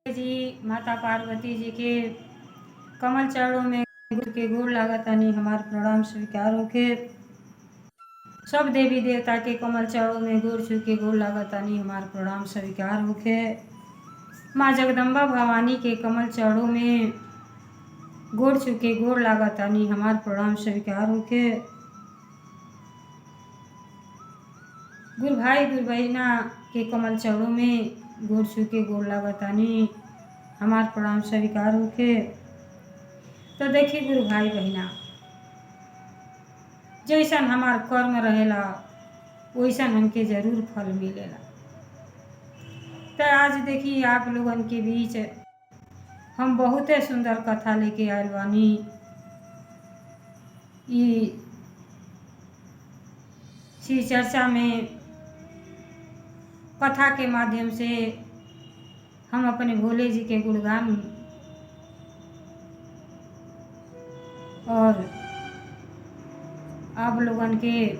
जी माता पार्वती जी के कमल चरणों में के गोड़ लागतानी हमार प्रणाम स्वीकार होके। सब देवी देवता के कमल चरणों में गोड़ छू के गोड़ लागतानी हमार प्रणाम स्वीकार होके। माँ जगदम्बा भवानी के कमल चरणों में गोड़ छू के गोड़ लागतानी हमार प्रणाम स्वीकार होके। गुरु भाई गुरु बहिना के कमल चरणों में गोड़ छू के गोड़ लागतानी हमार प्रणाम स्वीकार होके। तो देखिए गुरु भाई बहिना, जैसन हमार कर्म रहेला वैसन हमके जरूर फल मिलेला। तो आज देखिए आप लोगन के बीच हम बहुते सुंदर कथा लेके आयल बानी। श्री चर्चा में कथा के माध्यम से हम अपने भोले जी के गुणगान और आप लोगन के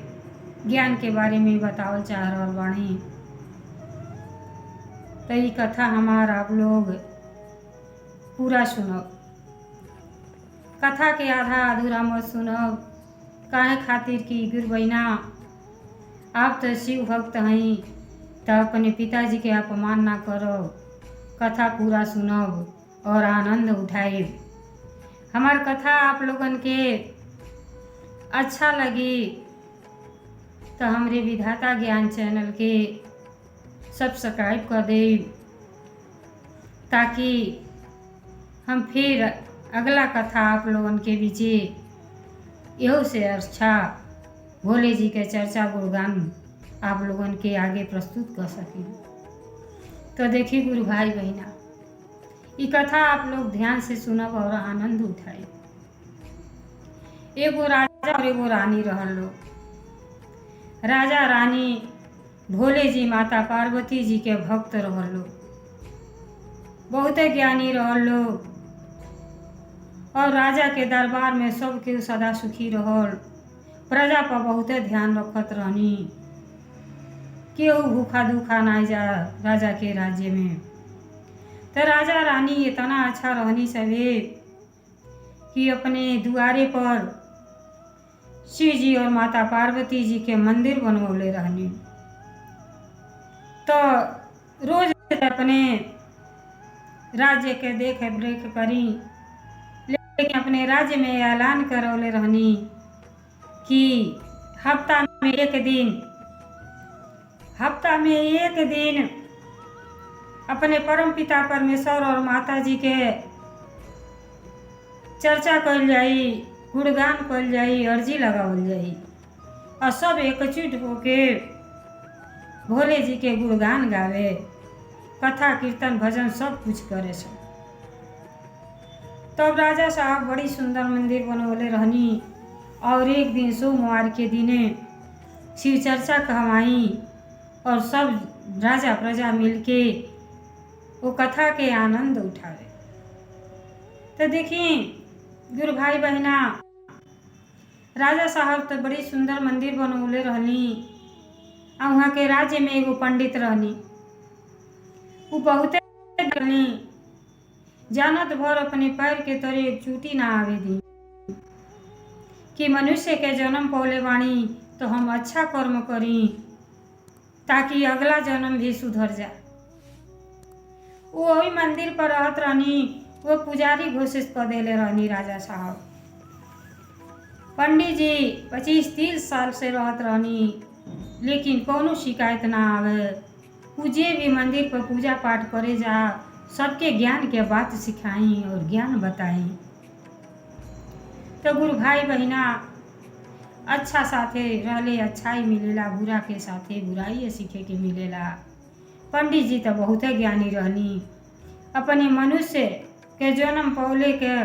ज्ञान के बारे में बतावल चाह रहल बानी। तो ये कथा हमार आप लोग पूरा सुनब, कथा के आधा अधूरा मत सुनब। काहे खातिर कि गुरु बहिना आप तो शिव भक्त हैं, तो अपने पिताजी के अपमान ना करब, कथा पूरा सुनब और आनंद उठाइब। हमार कथा आप लोगन के अच्छा लगी तो हमरे विधाता ज्ञान चैनल के सब्सक्राइब कर देब, ताकि हम फिर अगला कथा आप लोगन के बीचे यहो से अच्छा भोले जी के चर्चा गुणगान आप लोगन के आगे प्रस्तुत कर सकें। तो देखिए गुरु भाई बहिना, ये कथा आप लोग ध्यान से सुनब और आनंद उठाए। एगो राजा और एगो रानी रहल लोग। राजा रानी भोले जी माता पार्वती जी के भक्त रहल लोग, बहुते ज्ञानी रहल लोग और राजा के दरबार में सबके सदा सुखी रहल। प्रजा पर बहुते ध्यान रखत रहनी, केहू भूखा दुखा ना जा राजा के राज्य में। तो राजा रानी इतना अच्छा रहनी सभी कि अपने दुआरे पर शिव जी और माता पार्वती जी के मंदिर बनवले रहनी। तो रोज अपने राज्य के देख रेख करी, लेकिन अपने राज्य में ऐलान करवले रहनी कि हफ्ता में एक दिन अपने परम पिता परमेश्वर और माता जी के चर्चा कल जाई, गुणगान कल जाई, अर्जी लगावल जाई और सब एकजुट होके भोले जी के गुणगान गावे, कथा कीर्तन भजन सब कुछ करे सब। तब राजा साहब बड़ी सुंदर मंदिर बनवले रहनी और एक दिन सोमवार के दिने शिव चर्चा कहवाई और सब राजा प्रजा मिलके वो कथा के आनंद उठावे। तो देखिए गुरु भाई बहिना, राजा साहब तो बड़ी सुंदर मंदिर बनवले रहनी और वहाँ के राज्य में एगो पंडित रहनी। वो बहुते रहनी, जानत भर अपने पैर के तरे एक चूटी ना आवे दी कि मनुष्य के जन्म पौले बाणी तो हम अच्छा कर्म करी ताकि अगला जन्म भी सुधर जाए। वो वही मंदिर पर रहत रहनी, वो पुजारी घोषित कर देले रहनी राजा साहब। पंडित जी 25-30 साल से रहत रहनी, लेकिन कोनो शिकायत ना आवे। पूजे भी मंदिर पर पूजा पाठ करे जा, सबके ज्ञान के बात सिखाई और ज्ञान बताई। तो गुरु भाई बहिना, अच्छा साथे रहले अच्छाई मिलेला, बुरा के साथे बुराई सीखे के मिलेला। पंडित जी तो बहुते ज्ञानी रहनी, अपने मनुष्य के जन्म पौले के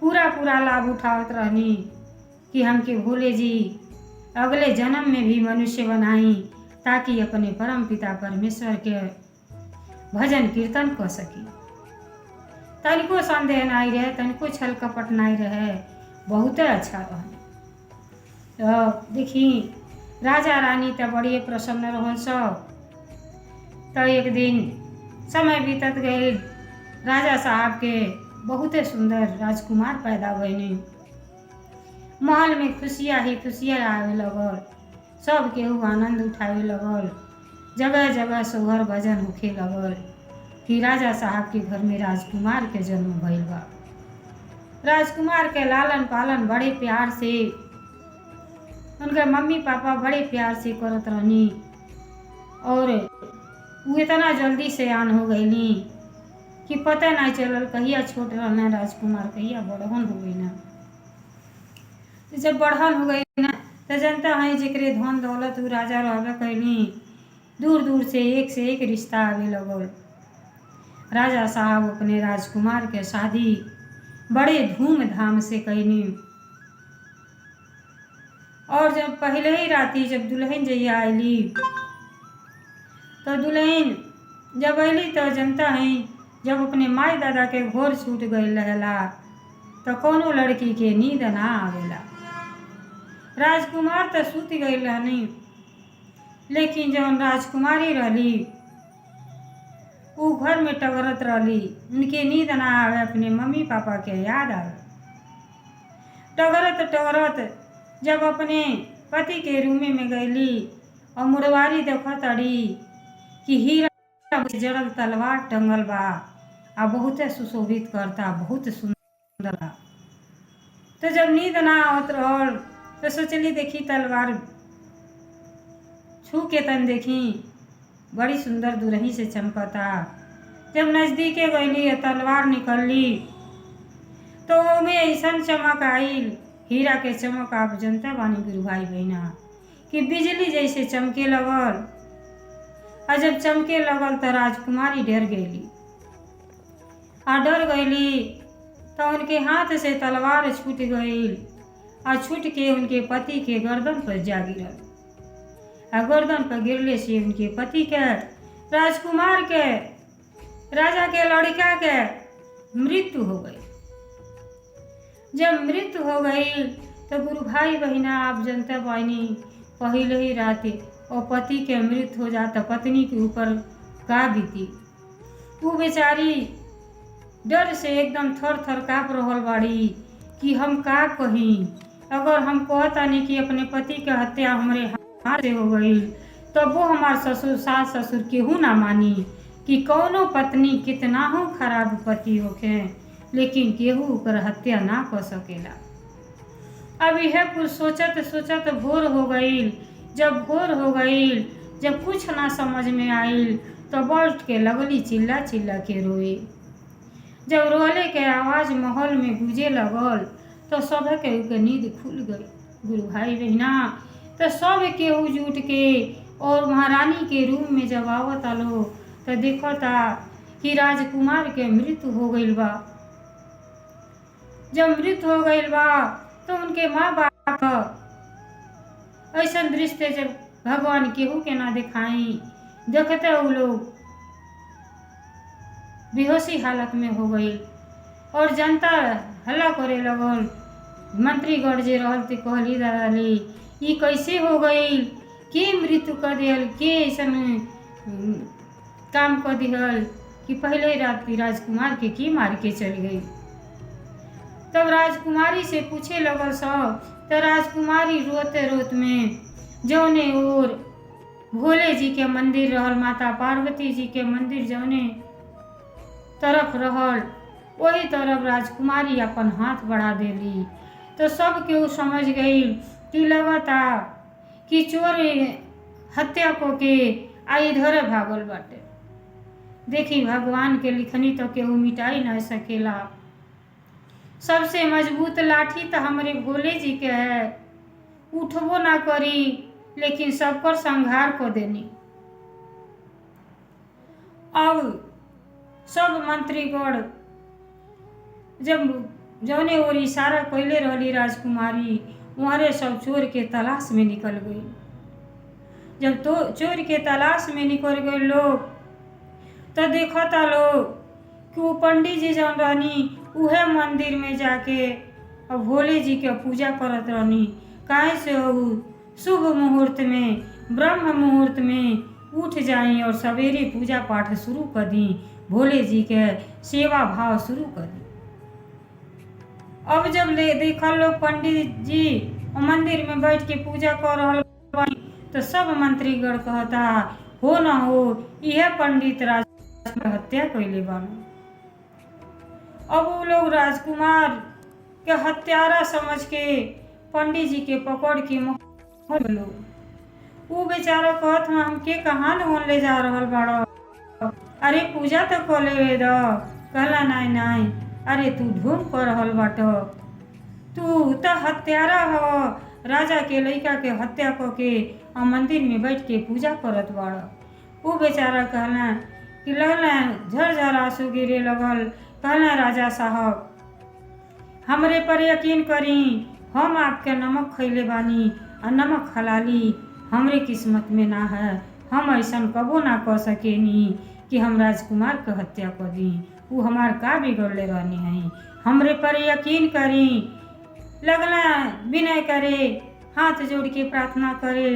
पूरा लाभ उठावत रहनी कि हमके भोले जी अगले जन्म में भी मनुष्य बनाई ताकि अपने परम पिता परमेश्वर के भजन कीर्तन कर सकी। तनिको संदेह नहीं रहे, तनिको छल कपट नहीं रहे, बहुते अच्छा रहनी। तो देखी राजा रानी तो बड़ी प्रसन्न रहन सब। तो एक दिन समय बीतत गई। राजा साहब के बहुते सुंदर राजकुमार पैदा भइनी। महल में खुशियाँ ही खुशियाँ आवे लगल। सब केहू आनंद उठावे लगल। जगह जगह सोहर भजन होखे लगल कि राजा साहब के घर में राजकुमार के जन्म भइल बा। राजकुमार के लालन पालन बड़े प्यार से उनके मम्मी पापा बड़े प्यार से करत रहनी और वो इतना जल्दी से आन हो गईनी कि पता नहीं चलल कहिया छोट रहना राजकुमार कहिया बड़हन हो गई ना। जब बड़हन हो गई ना तो जनता है जेकरे धन दौलत वो राजा रहबे कैनी। दूर दूर से एक रिश्ता आवे लगल। राजा साहब अपने राजकुमार के शादी बड़े धूमधाम से कैनी और जब पहले ही राती जब दुल्हन जइया आईली तो दुल्हन जब अली तो जनता है जब अपने माई दादा के घोर छूट गई रहेला तो कोनो लड़की के नींद ना आवेला। राजकुमार तो सूत गई रहनी लेकिन जब राजकुमारी रहली वो घर में टगरत रहली। उनके नींद ना आवे, अपने मम्मी पापा के याद आवे। टगरत टगरत जब अपने पति के रूम में गईली और मुड़वारी देखत अड़ी कि हीरा जड़ल तलवार टंगल बा आ बहुत सुशोभित करता, बहुत सुंदर बा। तो जब नींद ना आवत रहल तो सोचली देखी तलवार छू के तन देखी बड़ी सुंदर दुरही से चमकता। जब नजदीके गईली तलवार निकलली तो ओमे ऐसन चमक आइल, हीरा के चमक आप जनता बानी गुरु भाई बहना कि बिजली जैसे चमके लगल। और जब चमके लगल तो राजकुमारी डर गईली और डर गईली तो उनके हाथ से तलवार छूट गई और छूट के उनके पति के गर्दन पर जा गिरल। और गर्दन पर गिरले से उनके पति के राजकुमार के राजा के लड़का के मृत्यु हो गई। जब मृत्यु हो गई तो गुरु भाई बहना आप जनता बानी पहले ही रात और पति के मृत्यु हो जाता पत्नी के ऊपर का बीती। वो बेचारी डर से एकदम थर थर काँप रहल बाड़ी कि हम का कही। अगर हम कहतानी कि अपने पति के हत्या हमारे हाथ से हो गई तो वो हमार ससुर सास ससुर केहू ना मानी कि कौनो पत्नी कितना हो खराब पति होके लेकिन केहू ओकर हत्या ना कर सकेला। अब यह कुछ सोचत सोचत भोर हो गई। जब भोर हो गई, जब कुछ ना समझ में आइल तो बैठ के लगली चिल्ला चिल्ला के रोए। जब रोले के आवाज महल में गूंजे लगल तो सब के नींद खुल गई। गुरु भाई बहना तो सब केहू जुट के और महारानी के रूम में जब आवत आलो तो देखता कि राजकुमार के मृत्यु हो गई बा। जब मृत्यु हो गई बा तो उनके माँ बाप ऐसा दृश्य जब भगवान केहू के ना दिखाई देखते वो लोग बेहोशी हालत में हो गई और जनता हल्ला करे लगल। मंत्रीगढ़ जे रहल ते कहली दादाली ये कैसे हो गई, के मृत्यु कर दियल, के ऐसा काम कर दियल कि पहले रात राजकुमार के की मार के चल गई। तब राजकुमारी से पूछे लगल सब तो राजकुमारी रोते रोत में जौने और भोले जी के मंदिर रहल, माता पार्वती जी के मंदिर जौने तरफ रहल वही तरफ राजकुमारी अपन हाथ बढ़ा देली। तो सब केहू समझ गई कि लगता कि चोर हत्या को के आ इधरे भागल बाटे। देखी भगवान के लिखनी तो केहू मिटाई ना सकेला। सबसे मजबूत लाठी तो हमारे भोले जी के है, उठबो ना करी लेकिन सब पर संहार को देनी। अब सब मंत्रीगण जब जौने और इशारा कैले रहली राजकुमारी वहरे सब चोर के तलाश में निकल गई। जब तो चोर के तलाश में निकल गए लोग तो देखता लोग कि वो पंडित जी जौन रहनी उहे मंदिर में जाके और भोले जी के पूजा करत रहनी। काहे से शुभ मुहूर्त में ब्रह्म मुहूर्त में उठ जाई और सवेरे पूजा पाठ शुरू कर दी, भोले जी के सेवा भाव शुरू कर दी। अब जब ले देखल लोग पंडित जी मंदिर में बैठ के पूजा कर रहल बानी, तो सब मंत्रीगण कहता हो न हो यह पंडित राज हत्या कैले बानी। अब वो लोग राजकुमार के हत्यारा समझ के पंडित जी के पकड़ के लोग वो बेचारा कहत हमके कहाँ लोगन ले जा रहल बाड़ा, अरे पूजा तो कर ले दो। कहला नहीं नहीं, अरे तू ढोंग कर रहल बाट, तू तो हत्यारा हो, राजा के लड़का के हत्या करके और मंदिर में बैठ के पूजा करत बाड़ा। वो बेचारा कहला कि लगला झरझर आंसू गिरे लगल। कहला राजा साहब हमरे पर यकीन करी, हम आपके नमक खैले बानी और नमक हलाली हमरे किस्मत में ना है, हम ऐसा कबो ना कर सकेनी कि हम राजकुमार के हत्या कर दी। वो हमार का बिगड़ले रहनी है, हमरे पर यकीन करी। लगला विनय करे, हाथ जोड़ के प्रार्थना करे।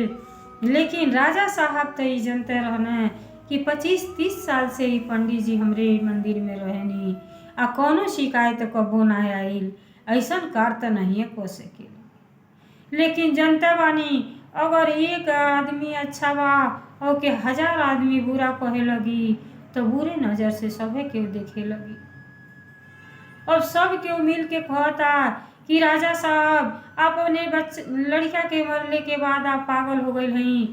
लेकिन राजा साहब तो ये जानते रहने कि 25-30 साल से ही पंडित जी हमरे मंदिर में रहनी आ कोनो शिकायत कबो ना आइल, ऐसा कार तो नहीं हो सके। लेकिन जनता बानी अगर एक आदमी अच्छा बा और के 1000 आदमी बुरा कहे लगी तो बुरे नज़र से सभी केहू देखे लगी। अब सब केहू मिल के कहता कि राजा साहब आप अपने लड़का के मरने के बाद आप पागल हो गए हैं,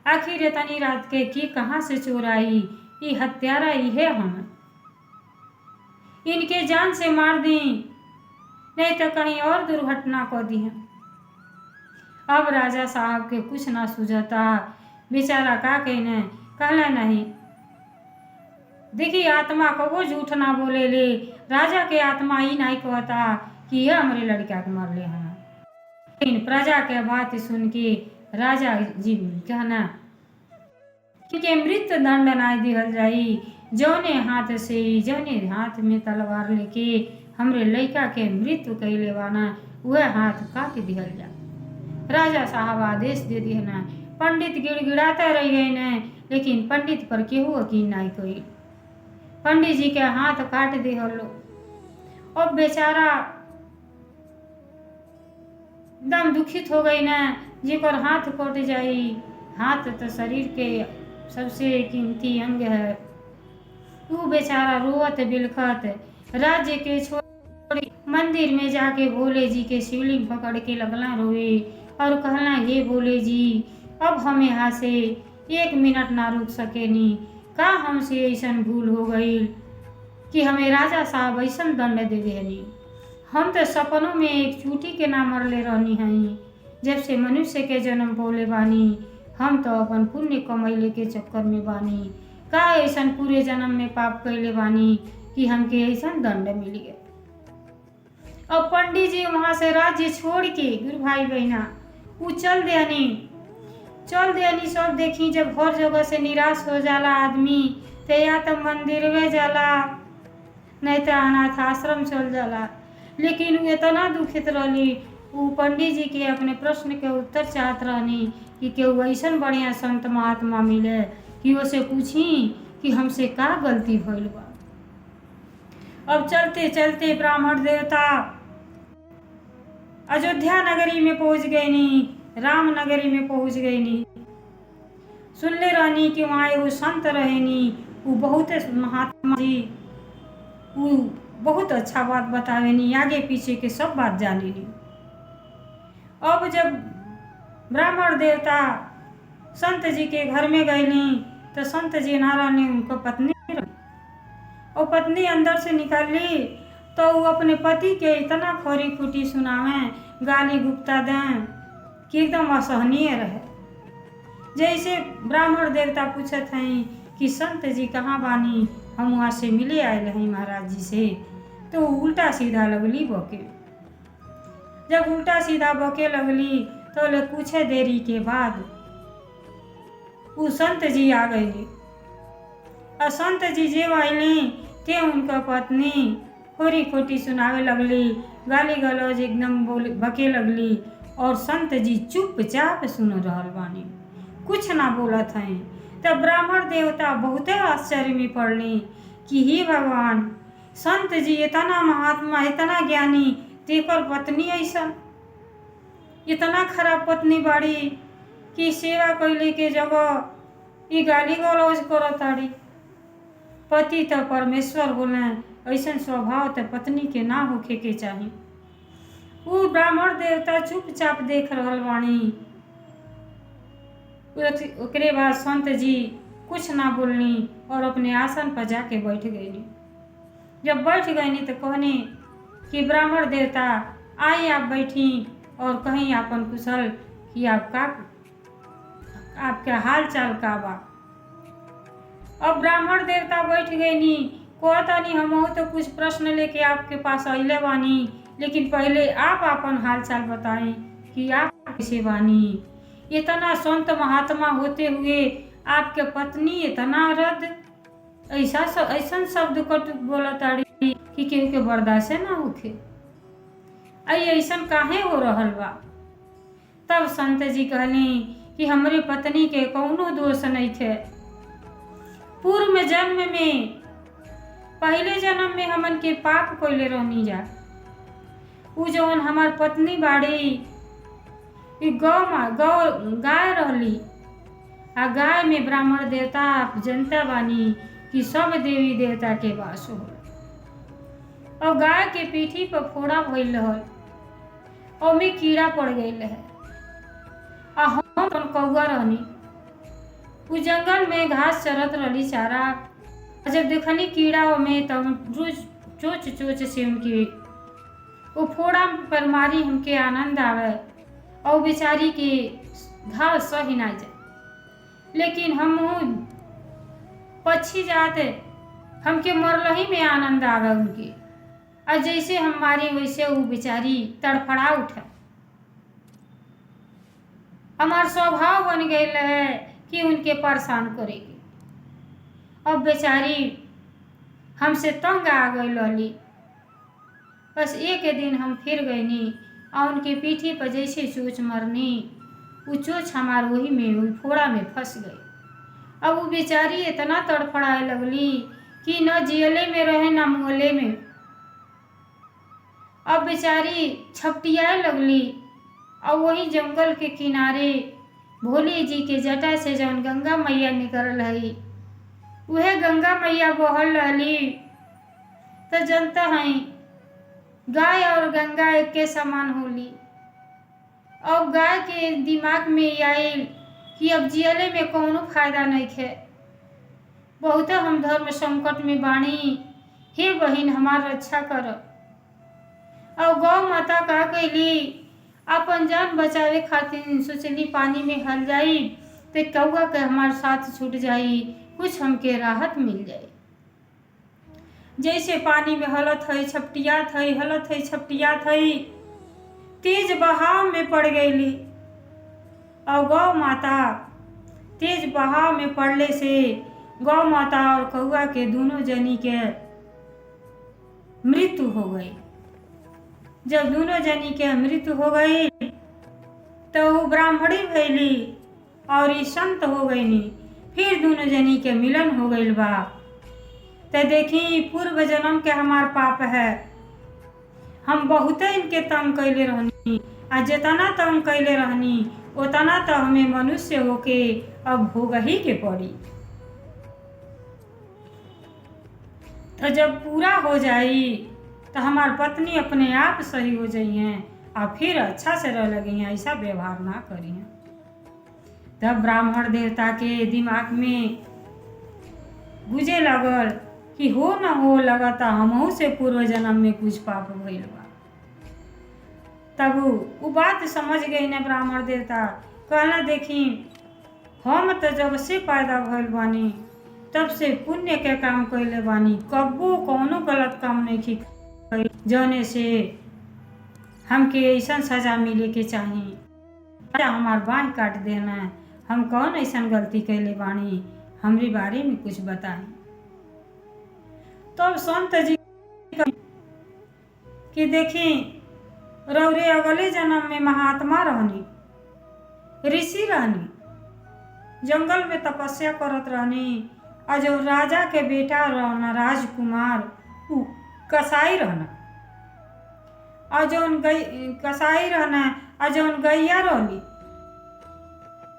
आखिर इतनी रात के की कहाँ से चोर आई, ये हत्यारा ये हम, इनके जान से मार दी नहीं तो कहीं और दुर्घटना को दी है। अब राजा साहब के कुछ ना सूझता, बेचारा का कहने कहला नहीं। देखिए आत्मा को वो झूठ ना बोले ले, राजा के आत्मा ही नहीं कहता कि यह हमारे लड़का के मर ले हैं। लेकिन प्रजा के बात सुन के राजा जी कहना कि मृत्यु दंड ना दिहल जाई, जौने हाथ में तलवार लेके हमरे लड़का के मृत्यु कैले बाना वह हाथ काट दिहल जा। राजा साहब आदेश दे दिए ना। पंडित गिड़गिड़ाता रह गए न, लेकिन पंडित पर केहू यकीन नहीं कोई। पंडित जी के हाथ काट दे हलो। अब बेचारा दम दुखित हो गई न, जेकर हाथ कट जाई। हाथ तो शरीर के सबसे कीमती अंग है। वो बेचारा रोवत बिलखत राज्य के छोड़ मंदिर में जाके भोले जी के शिवलिंग पकड़ के लगला रोए और कहना हे भोले जी अब हम यहाँ से 1 मिनट ना रुक सकेनी, का हमसे ऐसा भूल हो गई कि हमें राजा साहब ऐसा दंड दे देनी। हम तो सपनों में एक चूटी के ना मरले रहनी हई, जब से मनुष्य के जन्म बोले बानी हम तो अपन पुण्य कमैले के चक्कर में बानी। का ऐसा पूरे जन्म में पाप कैले बानी कि हमके ऐसा दंड मिल गया। अब पंडित जी वहाँ से राज्य छोड़ के गुरु भाई बहना वो चल देनी। सब देखी जब हर जगह से निराश हो जाला आदमी तो या तो मंदिर में जाला नहीं तो अनाथ आश्रम चल जाला। लेकिन वो इतना दुखित रही, वो पंडित जी के अपने प्रश्न के उत्तर चाहत रहनी कि केहू ऐसा बढ़िया संत महात्मा मिले कि वो से पूछी कि हमसे का गलती भइल बा। अब चलते चलते ब्राह्मण देवता अयोध्या नगरी में पहुंच गए नी, राम नगरी में पहुंच गए नी। सुनले रहनी कि वहाँ एगो संत रहे नी, वो बहुत महात्मा जी, वो बहुत अच्छा बात बतावे नी, आगे पीछे के सब बात जाने नी। अब जब ब्राह्मण देवता संत जी के घर में गए नी तो संत जी नारायण ने उनको पत्नी और पत्नी अंदर से निकाली तो वो अपने पति के इतना खरी खुटी सुनावे, गाली गुप्ता दें कि एकदम असहनीय रहे। जैसे ब्राह्मण देवता पूछत हैं कि संत जी कहाँ बानी, हम वहाँ से मिले आए हैं महाराज जी से, तो उल्टा सीधा लगली बके। जब उल्टा सीधा बके लगली तो ले कुछ देरी के बाद वो संत जी आ गई। और संत जी जे आईली ते उनका पत्नी खोरी खोटी सुनावे लगली, गाली गलौज एकदम बके लगली। और संत जी चुपचाप सुन रहल बानी, कुछ ना बोलत हैं। तब ब्राह्मण देवता बहुते आश्चर्य में पड़ली कि हे भगवान, संत जी इतना महात्मा, इतना ज्ञानी, तेकर पत्नी ऐसा, इतना खराब पत्नी बाड़ी कि सेवा कैले के जगह ई गाली गलौज करताड़ी। पति तो परमेश्वर बोले, ऐसा स्वभाव तो पत्नी के ना होखे के चाही। वो ब्राह्मण देवता चुपचाप देख रहल बाणी। ओकरे बाद संत जी कुछ ना बोलनी और अपने आसन पर जाके बैठ गईनी। जब बैठ गईनी तो कहनी कि ब्राह्मण देवता आई, आप बैठी और कहीं आपन कुशल कि आपका हाल चाल का बा। अब ब्राह्मण देवता बैठ गईनी, कहतानी हमहू तो कुछ प्रश्न लेके आपके पास अइले बानी, लेकिन पहले आप अपन हाल चाल बताएं कि आप कैसे बानी। इतना संत महात्मा होते हुए आपके पत्नी इतना रद्द, ऐसा शब्द कटु बोलताड़ी कि केहू के बर्दाश्त ना होखे। ऐसा काहे हो रहल बा। तब संत जी कहली कि हमरे पत्नी के कौनो दोष नहीं थे। पूर्व में जन्म में, पहले जन्म में हमन के पाप कोइले रहनी जा। उ जौन हमार पत्नी बाड़ी गाय रहली, आ गाय में ब्राह्मण देवता जनता बानी कि सब देवी देवता के वास हो। और गाय के पीठी पर फोड़ा भइल रहल और में कीड़ा पड़ गई है। आ हम कौआ रहनी, उ जंगल में घास चरत रहली चारा। जब देखनी कीड़ा में तब रोज चोच से उनके वो फोड़ा पर मारी हमके आनंद आवे और बेचारी के घाव सही ना जाए। लेकिन हम पक्षी जाते हमके मरलही में आनंद आवे उनके, और जैसे हम मारी वैसे वो बेचारी तड़फड़ा उठे। हमार स्वभाव बन गई है कि उनके परेशान करेगी। अब बेचारी हमसे तंग आ गई लली। बस एक दिन हम फिर गईनी और उनके पीठी पर जैसे चोच मरनी, वो चोच हमार वही में फोड़ा में फंस गई। अब वो बेचारी इतना तड़फड़ाए लगली कि न जियले में रहे न मुहले में। अब बेचारी छपटियाए लगली और वही जंगल के किनारे भोले जी के जटा से जौन गंगा मैया निकल रही, वह गंगा मैया बहल रहली। तो जनता है गाय और गंगा एक के समान होली। अब गाय के दिमाग में आयल कि अब जियले में कोनो फायदा नहीं है, बहुत हम धर्म संकट में बाणी, हे बहिन हमार रक्षा कर। और गौ माता का कैली अपन जान बचावे खातिर सोचली पानी में हल जाई तो कौआ के हमार साथ छूट जाई, कुछ हमके राहत मिल जाई। जैसे पानी में हलत है छपटियात है, हलत है छपटियात है, तेज बहाव में पड़ गईली। और गौ माता तेज बहाव में पड़ले से गौ माता और कौआ के दोनों जनी के मृत्यु हो गई। जब दोनों जनी के मृत्यु हो गई तो वो ब्राह्मणी भैली और ये संत हो गईनी। फिर दोनों जनी के मिलन हो गई बा। तो देखी पूर्व जन्म के हमार पाप है, हम बहुत इनके तंग कैले रहनी, आ जितना तंग कैले रहनी उतना तो हमें मनुष्य होके अब भोग ही के पड़ी। तो जब पूरा हो जाई तो हमार पत्नी अपने आप सही हो जाई हैं और फिर अच्छा से रह लगी हैं, ऐसा व्यवहार ना करी हैं। तब ब्राह्मण देवता के दिमाग में गुजे लगल कि हो न हो लगता हमहू से पूर्व जन्म में कुछ पाप भइल बा। तब वो बात समझ गई न ब्राह्मण देवता, कहला देखी हम तो जब से पैदा भइल बानी तब से पुण्य के काम कैले बानी, कब्बो कौनो गलत काम नहीं की जौने से हमके ऐसा सजा मिले के चाहिए। हमार बाँह काट देना, हम कौन ऐसा गलती कैले बानी, हमरे बारे में कुछ बताएं। तब संत जी कि देखी रौरे अगले जन्म में महात्मा रहनी, ऋषि रहनी, जंगल में तपस्या करत रहनी। और जो राजा के बेटा रहना राजकुमार उ कसाई रहना। और जौन कसाई रहना और जौन गैया रहली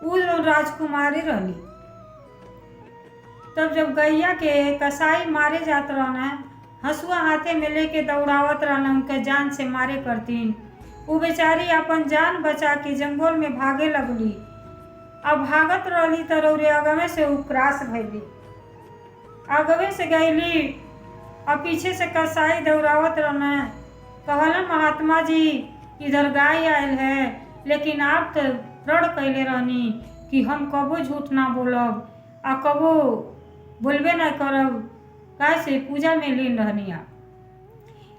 उ जौन राजकुमारी रहली। तब जब गैया के कसाई मारे जात रहना, हंसुआ हाथे में लेके दौड़ावत रहना, उनके जान से मारे करतीन। वो बेचारी अपन जान बचा के जंगल में भागे लगली। अब भागत रहली तो रौरे अगवे से उ क्रॉस भइली, अगवे से गईली और पीछे से कसाई दौड़ावत रहना। कहलन महात्मा जी इधर गाय आयल है, लेकिन आप तो प्रण कैले रहनी कि हम कबो झूठ ना बोलब आ कबो बोलबे ना करब, कैसे पूजा में लीन रहनी आप।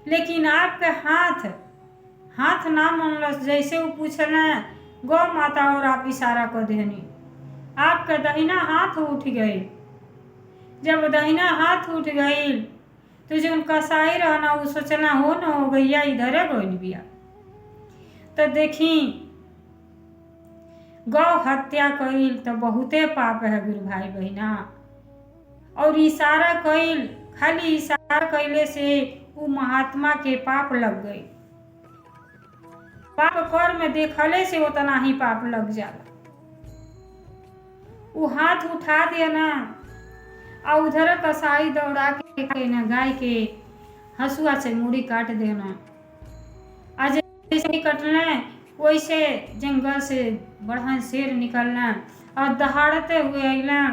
लेकिन आपके हाथ ना मनलस। जैसे वो पूछना गौ माता और आप इशारा कर देनी, आपका दहिना हाथ उठ गई। जब दहिना हाथ उठ गई तो जो कसाई रहना वो सोचना हो न हो गैया इधरे गई बिया। तो देखी गौ हत्या कईल तो बहुते पाप है गुरु भाई बहिना। और इशारा कईल, खाली इशारा कैले से वो महात्मा के पाप लग गई। पाप कर में देखले से उतना ही पाप लग जाला। वो हाथ उठा दिया ना और उधर कसाई दौड़ा के ना गाय के हंसुआ से मुड़ी काट देना। आज जैसे कटना वैसे जंगल से बड़ा शेर निकलना और दहाड़ते हुए अला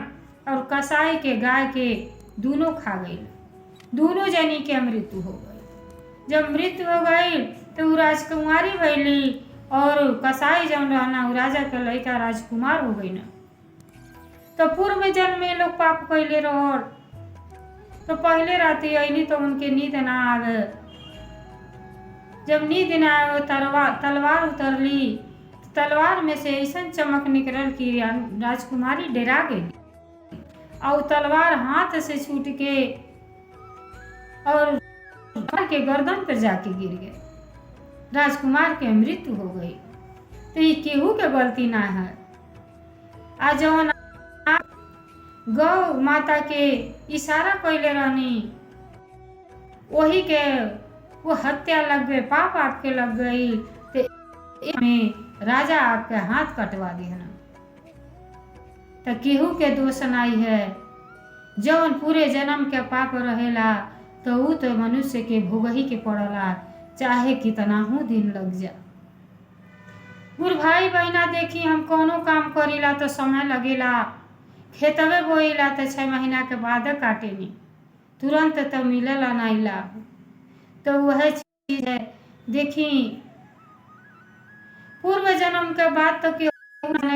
और कसाई के गाय के दोनों खा गई। दोनों जनी के मृत्यु हो गई। जब मृत्यु हो गई तो वो राजकुमारी भैली और कसाई जब रहना वो राजा के लड़का राजकुमार हो गई ना। तो पूर्व जन्म में लोग पाप कैले रह। तो पहले राती अली तो उनके नींद ना आवे। जब नींद ना आवे तलवार उतरली, तलवार में से ऐसा चमक निकलल कि राजकुमारी डरा गई और तलवार हाथ से छूट के और के गर्दन पर जाके गिर गए। राजकुमार के मृत्यु हो गई। तो ये केहू के गलती ना है। आज जवन गौ माता के इशारा कैले रहनी वही के वो हत्या लग गए, पाप आपके लग गई। तो में राजा आपके हाथ कटवा दिया। तो केहू के दोष नहीं है। जौन पूरे जन्म के पाप रहेला तो वो तो मनुष्य के भोगही के पड़ला, चाहे कितना ही दिन लग जा। गुरु भाई बहना देखी हम कोनो काम करीला तो समय लगेला। खेतवे बोईला तो 6 महीना के बाद काटेनी, तुरंत तो मिलेला नहीं लाभ। तो वह चीज है। देखी पूर्व जन्म के बाद तो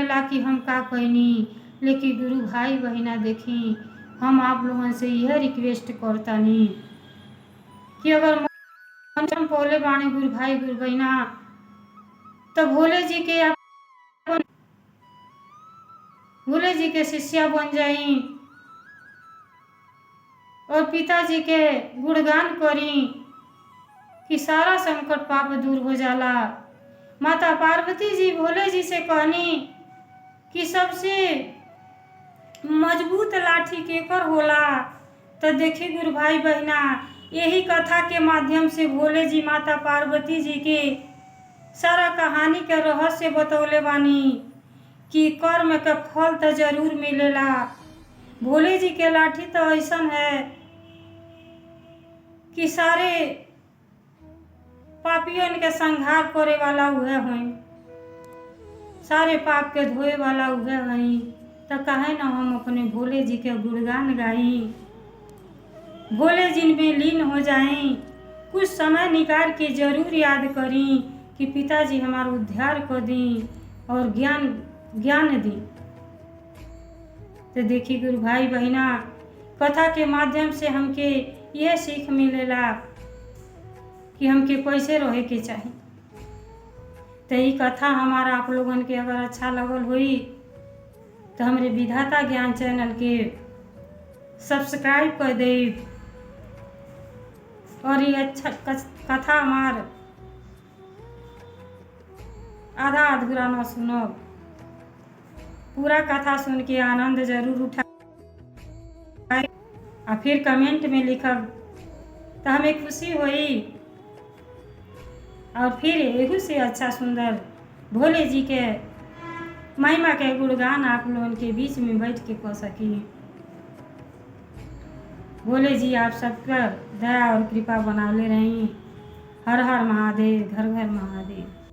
ला कि हम का कहनी। लेकिन गुरु भाई बहना देखी हम आप लोगों से यह रिक्वेस्ट करतानी कि अगर मन बोले बाणी गुरु भाई गुरु बहना तो भोले जी के शिष्या बन जाई और पिताजी के गुणगान करी कि सारा संकट पाप दूर हो जाला। माता पार्वती जी भोले जी से कहनी कि सबसे मजबूत लाठी केकर होला। तो देखी गुरु भाई बहना यही कथा के माध्यम से भोले जी माता पार्वती जी के सारा कहानी के रहस्य बतौले बानी कि कर्म का फल तो जरूर मिलेला। भोले जी के लाठी तो ऐसा है कि सारे पापियों के संहार करे वाला उहे हैं, सारे पाप के धोए वाला उहे हैं। तो कहे ना हम अपने भोले जी के गुणगान गाई, भोले जी में लीन हो जाएं। कुछ समय निकाल के जरूर याद करी कि पिताजी हमारा उद्धार कर दी और ज्ञान दी। तो देखिए गुरु भाई बहना कथा के माध्यम से हमके यह सीख मिलेला कि हमके कैसे रहे के चाहिए। तो ये कथा हमारा आप लोगन के अगर अच्छा लगल हुई तो हमारे विधाता ज्ञान चैनल के सब्सक्राइब कर दे और ये अच्छा कथा हमार आधा अधूरा न सुनब। पूरा कथा सुन के आनंद जरूर उठाए और फिर कमेंट में लिखब तो हमें खुशी हुई। और फिर एहू से अच्छा सुंदर भोले जी के महिमा के गुणगान आप लोगों के बीच में बैठ के कह सकी। भोले जी आप सब पर दया और कृपा बनाले रही। हर हर महादेव, घर घर महादेव।